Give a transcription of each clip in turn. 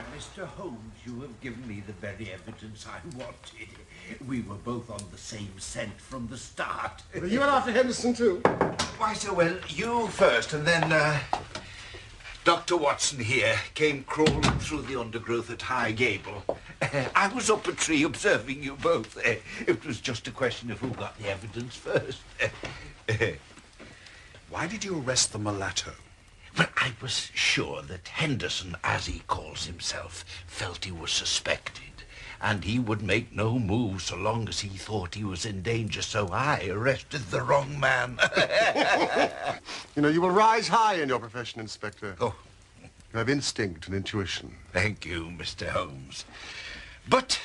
Mr. Holmes, you have given me the very evidence I wanted. We were both on the same scent from the start. Well, you went after Henderson, too? Why, sir, well, you first, and then, Dr. Watson here came crawling through the undergrowth at High Gable. I was up a tree observing you both. It was just a question of who got the evidence first. Why did you arrest the mulatto? Well, I was sure that Henderson, as he calls himself, felt he was suspected, and he would make no move so long as he thought he was in danger, so I arrested the wrong man. You know, you will rise high in your profession, Inspector. Oh. You have instinct and intuition. Thank you, Mr. Holmes. But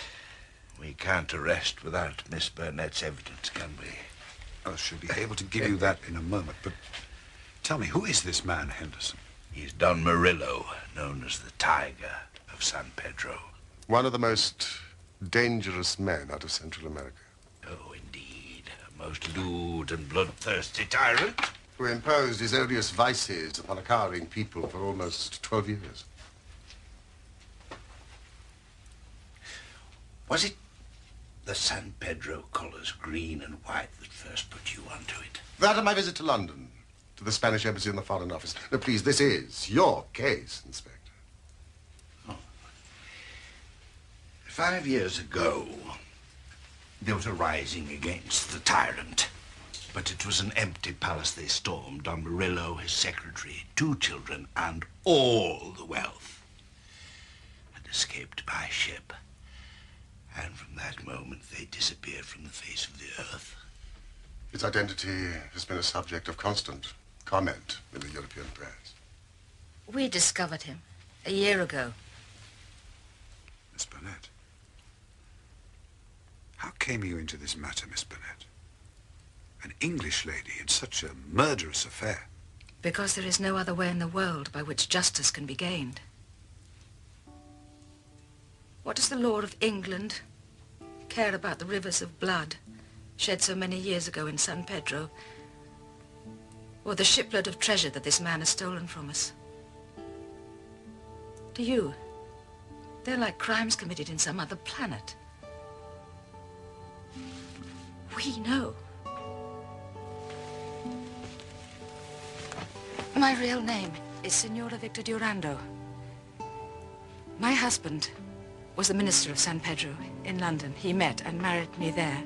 we can't arrest without Miss Burnett's evidence, can we? I should be able to give you that in a moment, but tell me, who is this man, Henderson? He's Don Murillo, known as the Tiger of San Pedro. One of the most dangerous men out of Central America. Oh, indeed. A most lewd and bloodthirsty tyrant. Who imposed his odious vices upon a cowering people for almost 12 years. Was it the San Pedro colours, green and white, that first put you onto it? That and my visit to London, to the Spanish Embassy and the Foreign Office. No, please, this is your case, Inspector. Oh. 5 years ago, there was a rising against the tyrant. But it was an empty palace they stormed. Don Murillo, his secretary, 2 children, and all the wealth had escaped by ship. And from that moment, they disappeared from the face of the earth. His identity has been a subject of constant comment in the European press. We discovered him a year ago. Miss Burnett, how came you into this matter, Miss Burnett? An English lady in such a murderous affair. Because there is no other way in the world by which justice can be gained. What does the law of England care about the rivers of blood shed so many years ago in San Pedro, or the shipload of treasure that this man has stolen from us? To you, they're like crimes committed in some other planet. We know. My real name is Signora Victor Durando. My husband was the minister of San Pedro in London. He met and married me there.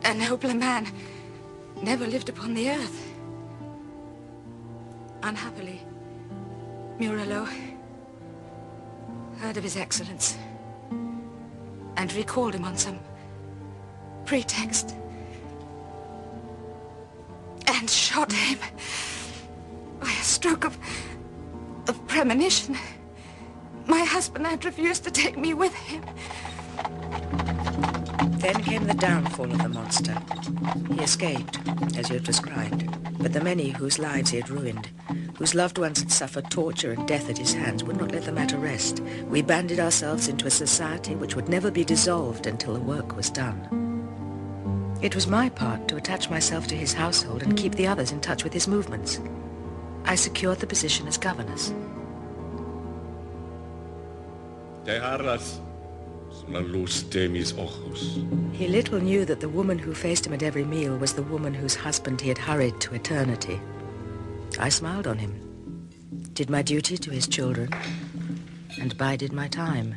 A nobler man never lived upon the earth. Unhappily, Murillo heard of his excellence and recalled him on some pretext and shot him by a stroke of premonition. My husband had refused to take me with him. Then came the downfall of the monster. He escaped, as you have described, but the many whose lives he had ruined, whose loved ones had suffered torture and death at his hands, would not let the matter rest. We banded ourselves into a society which would never be dissolved until the work was done. It was my part to attach myself to his household and keep the others in touch with his movements. I secured the position as governess. He little knew that the woman who faced him at every meal was the woman whose husband he had hurried to eternity. I smiled on him, did my duty to his children, and bided my time.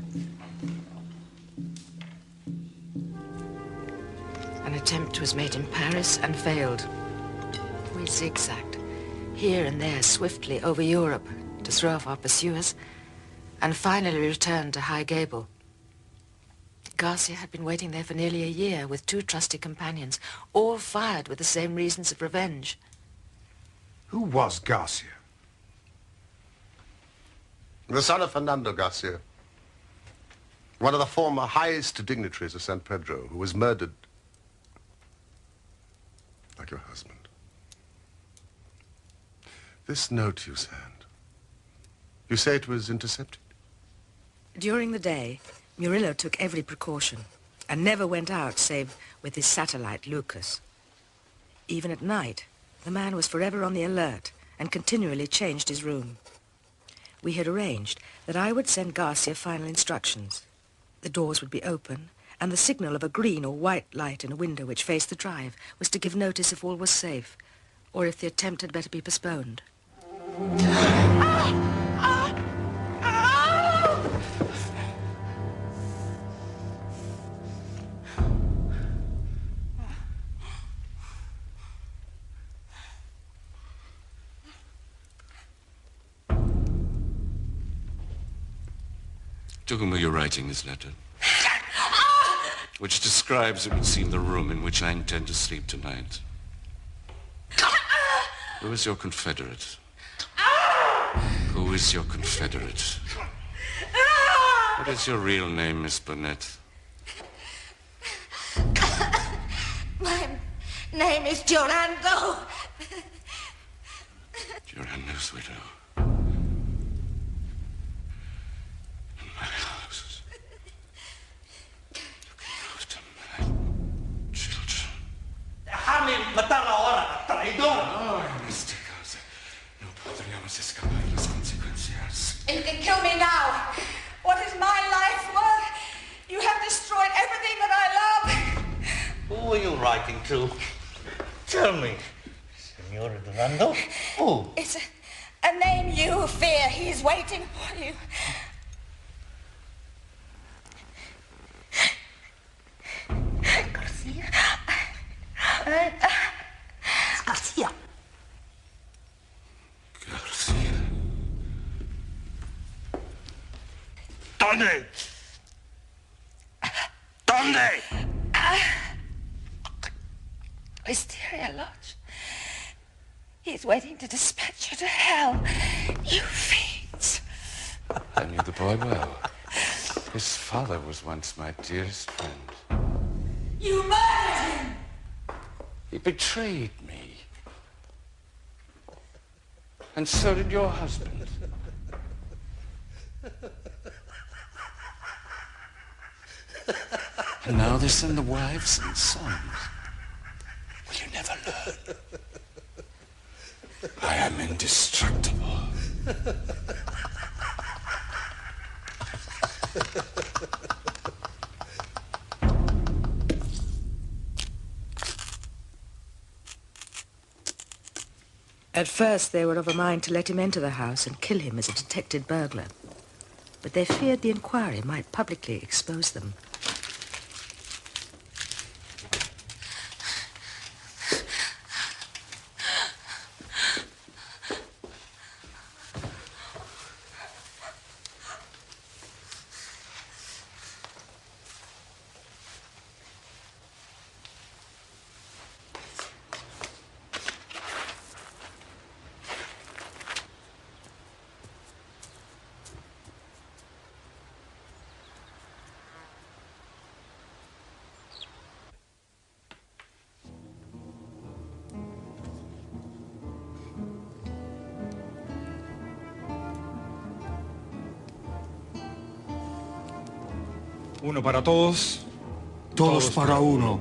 An attempt was made in Paris and failed. We zigzagged here and there swiftly over Europe to throw off our pursuers, and finally returned to High Gable. Garcia had been waiting there for nearly a year with 2 trusty companions, all fired with the same reasons of revenge. Who was Garcia? The son of Fernando Garcia, one of the former highest dignitaries of San Pedro, who was murdered like your husband. This note you sent, you say it was intercepted? During the day, Murillo took every precaution and never went out save with his satellite, Lucas. Even at night, the man was forever on the alert and continually changed his room. We had arranged that I would send Garcia final instructions. The doors would be open, and the signal of a green or white light in a window which faced the drive was to give notice if all was safe, or if the attempt had better be postponed. To whom are you writing this letter? Which describes, it would seem, the room in which I intend to sleep tonight. Who is your confederate? Who is your confederate? What is your real name, Miss Burnett? My name is Durando. Durando's widow. My house. Looking after my children. Déjame matar ahora, traidor. Oh, en este caso, no podríamos escapar las consecuencias. You can kill me now. What is my life worth? You have destroyed everything that I love. Who are you writing to? Tell me, Senora Durando. Who? It's a name you fear. He's waiting for you. Garcia. Garcia. Garcia. ¿Dónde? ¿Dónde? Wisteria Lodge. He's waiting to dispatch you to hell. You fiends. I knew the boy well. His father was once my dearest friend. You murdered him. He betrayed me. And so did your husband. And now they send the wives and sons. Will you never learn? I am indestructible. At first, they were of a mind to let him enter the house and kill him as a detected burglar. But they feared the inquiry might publicly expose them. Uno para todos. Todos para uno.